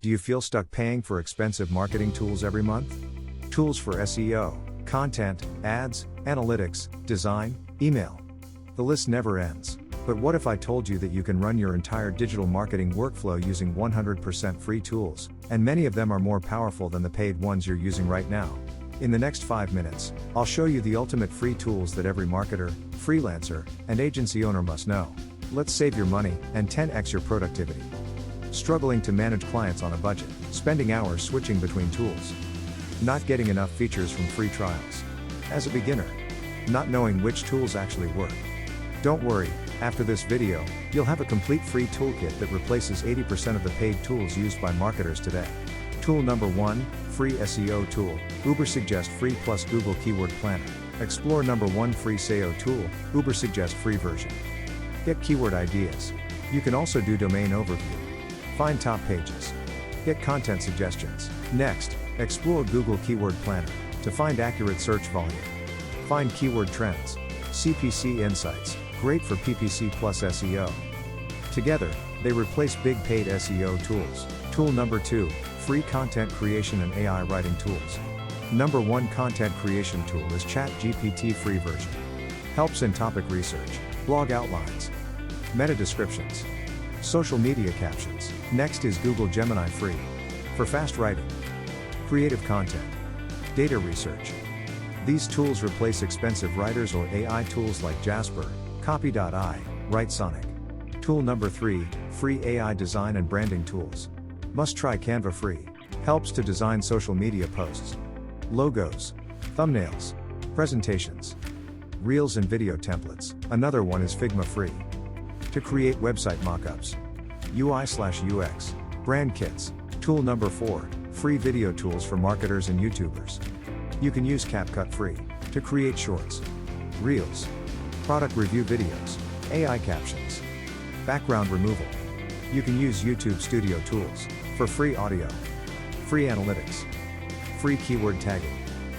Do you feel stuck paying for expensive marketing tools every month? Tools for SEO, content, ads, analytics, design, email. The list never ends. But what if I told you that you can run your entire digital marketing workflow using 100% free tools, and many of them are more powerful than the paid ones you're using right now? In the next 5 minutes, I'll show you the ultimate free tools that every marketer, freelancer, and agency owner must know. Let's save your money and 10x your productivity. Struggling to manage clients on a budget, spending hours switching between tools, not getting enough features from free trials. As a beginner, not knowing which tools actually work. Don't worry, after this video, you'll have a complete free toolkit that replaces 80% of the paid tools used by marketers today. Tool number 1, free SEO tool, 𝐬𝐵𝐸 free plus Google Keyword Planner. Explore number 1 free SEO tool, 𝐬𝐵𝐸 free version. Get keyword ideas. You can also do domain overview. Find top pages. Get content suggestions. Next, explore Google Keyword Planner to find accurate search volume. Find keyword trends. CPC insights, great for PPC plus SEO. Together, they replace big paid SEO tools. Tool number 2, free content creation and AI writing tools. Number 1 content creation tool is ChatGPT free version. Helps in topic research, blog outlines, meta descriptions, social media captions. Next is Google Gemini free, for fast writing, creative content, data research. These tools replace expensive writers or AI tools like Jasper, Copy.ai, WriteSonic. Tool number 3, free AI design and branding tools. Must try Canva free. Helps to design social media posts, logos, thumbnails, presentations, reels and video templates. Another one is Figma free, to create website mockups, UI/UX, brand kits. Tool number 4, free video tools for marketers and YouTubers. You can use CapCut free, to create shorts, reels, product review videos, AI captions, background removal. You can use YouTube Studio tools, for free audio, free analytics, free keyword tagging.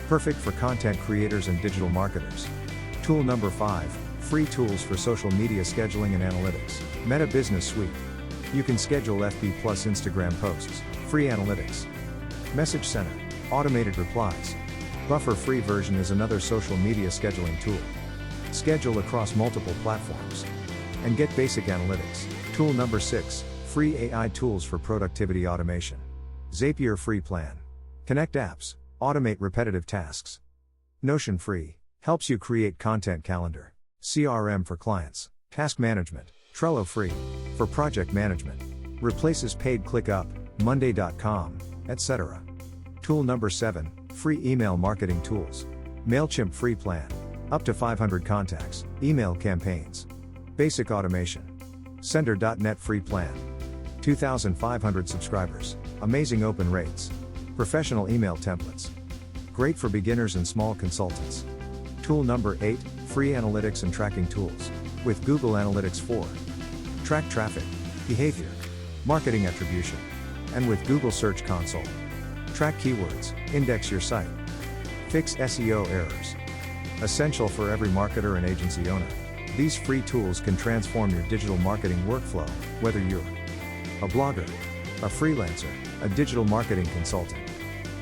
Perfect for content creators and digital marketers. Tool number 5, free tools for social media scheduling and analytics. Meta Business Suite. You can schedule FB plus Instagram posts, free analytics. Message Center, automated replies. Buffer free version is another social media scheduling tool. Schedule across multiple platforms. And get basic analytics. Tool number 6, free AI tools for productivity automation. Zapier free plan. Connect apps, automate repetitive tasks. Notion free, helps you create content calendar. CRM for clients, task management. Trello free, for project management. Replaces paid ClickUp, Monday.com, etc. Tool number 7, free email marketing tools. MailChimp free plan. Up to 500 contacts, email campaigns. Basic automation. Sender.net free plan. 2,500 subscribers, amazing open rates. Professional email templates. Great for beginners and small consultants. Tool number 8, free analytics and tracking tools. With Google Analytics 4. Track traffic, behavior, marketing attribution. And with Google Search Console. Track keywords, index your site. Fix SEO errors. Essential for every marketer and agency owner. These free tools can transform your digital marketing workflow, whether you're a blogger, a freelancer, a digital marketing consultant,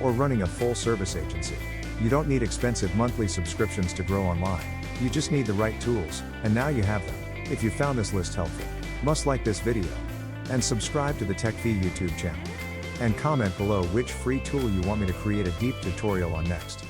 or running a full-service agency. You don't need expensive monthly subscriptions to grow online. You just need the right tools, and now you have them. If you found this list helpful, must like this video, and subscribe to the TechV YouTube channel. And comment below which free tool you want me to create a deep tutorial on next.